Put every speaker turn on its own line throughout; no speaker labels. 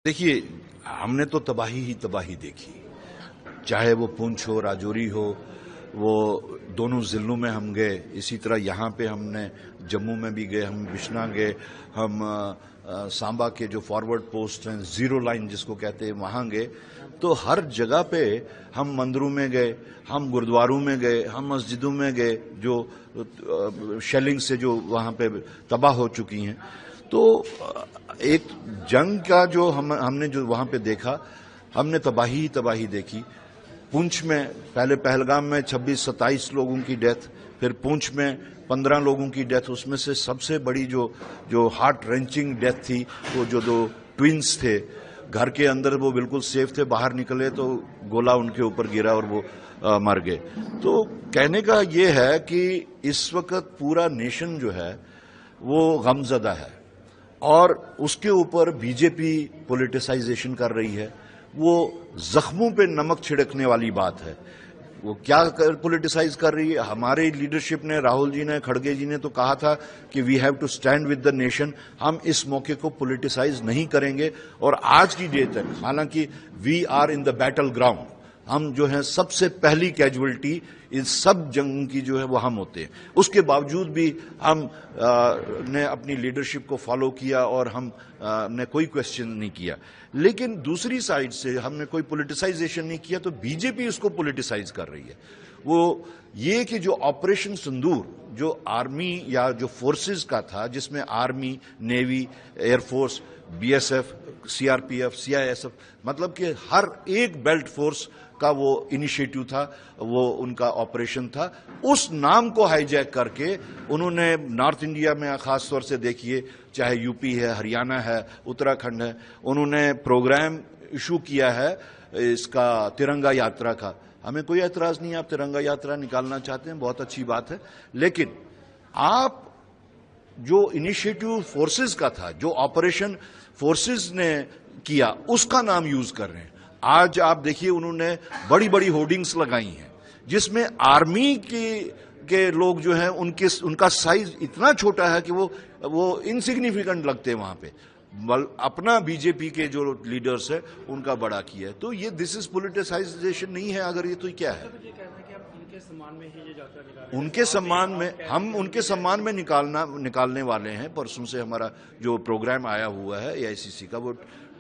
देखिए, हमने तो तबाही ही तबाही देखी, चाहे वो पुंछ हो, राजौरी हो, वो दोनों जिलों में हम गए। इसी तरह यहाँ पे हमने जम्मू में भी गए, हम बिश्ना गए, हम सांबा के जो फॉरवर्ड पोस्ट हैं, जीरो लाइन जिसको कहते हैं, वहाँ गए। तो हर जगह पे हम मंदिरों में गए, हम गुरुद्वारों में गए, हम मस्जिदों में गए जो शेलिंग से जो वहाँ पे तबाह हो चुकी हैं। तो एक जंग का जो हमने जो वहां पे देखा, हमने तबाही ही तबाही देखी। पुंछ में पहले पहलगाम में 26-27 लोगों की डेथ, फिर पुंछ में 15 लोगों की डेथ। उसमें से सबसे बड़ी जो हार्ट रेंचिंग डेथ थी, वो जो दो ट्विंस थे, घर के अंदर वो बिल्कुल सेफ थे, बाहर निकले तो गोला उनके ऊपर गिरा और वो मर गए। तो कहने का ये है कि इस वक्त पूरा नेशन जो है वो गमजदा है और उसके ऊपर बीजेपी पॉलिटिसाइजेशन कर रही है। वो जख्मों पे नमक छिड़कने वाली बात है। वो क्या पॉलिटिसाइज कर रही है? हमारे लीडरशिप ने, राहुल जी ने, खड़गे जी ने तो कहा था कि we have to stand with the nation. हम इस मौके को पॉलिटिसाइज नहीं करेंगे। और आज की डेट तक, हालांकि we are in the battle ground, हम जो है सबसे पहली कैजुअलिटी इन सब जंग की जो है वो हम होते हैं। उसके बावजूद भी हम ने अपनी लीडरशिप को फॉलो किया और हम ने कोई क्वेश्चन नहीं किया। लेकिन दूसरी साइड से हमने कोई पॉलिटिसाइजेशन नहीं किया, तो बीजेपी उसको पॉलिटिसाइज कर रही है। वो ये कि जो ऑपरेशन सिंदूर, जो आर्मी या जो फोर्सेस का था, जिसमें army, navy, air force, BSF, CRPF, CISF, मतलब कि हर एक बेल्ट फोर्स का वो इनिशिएटिव था, वो उनका ऑपरेशन था। उस नाम को हाईजैक करके उन्होंने नॉर्थ इंडिया में, खास तौर से देखिए, चाहे यूपी है, हरियाणा है, उत्तराखंड है, उन्होंने प्रोग्राम इशू किया है इसका तिरंगा यात्रा का। हमें कोई एतराज नहीं है, आप तिरंगा यात्रा निकालना चाहते हैं, बहुत अच्छी बात है। लेकिन आप जो इनिशिएटिव फोर्सेस का था, जो ऑपरेशन फोर्सेस ने किया, उसका नाम यूज कर रहे हैं। आज आप देखिए, उन्होंने बड़ी बड़ी होर्डिंग्स लगाई हैं जिसमें आर्मी के लोग जो हैं उनका साइज इतना छोटा है कि वो इनसिग्निफिकेंट लगते हैं वहां पे। अपना बीजेपी के जो लीडर्स है उनका बड़ा किया है। तो ये दिस इज पॉलिटिसाइजेशन नहीं है। अगर ये तो क्या है? उनके सम्मान में, हम उनके सम्मान में निकालने वाले हैं। परसों से हमारा जो प्रोग्राम आया हुआ है एआईसीसी का, वो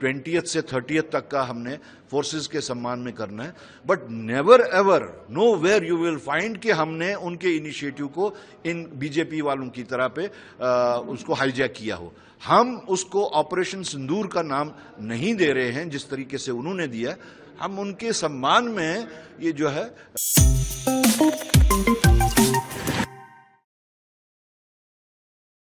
20th से 30th तक का हमने फोर्सेस के सम्मान में करना है। But never ever, nowhere you will find कि हमने उनके इनिशिएटिव को इन बीजेपी वालों की तरह पे उसको हाईजैक किया हो। हम उसको ऑपरेशन सिंदूर का नाम नहीं दे रहे हैं जिस तरीके से उन्होंने दिया। हम उनके सम्मान में ये जो है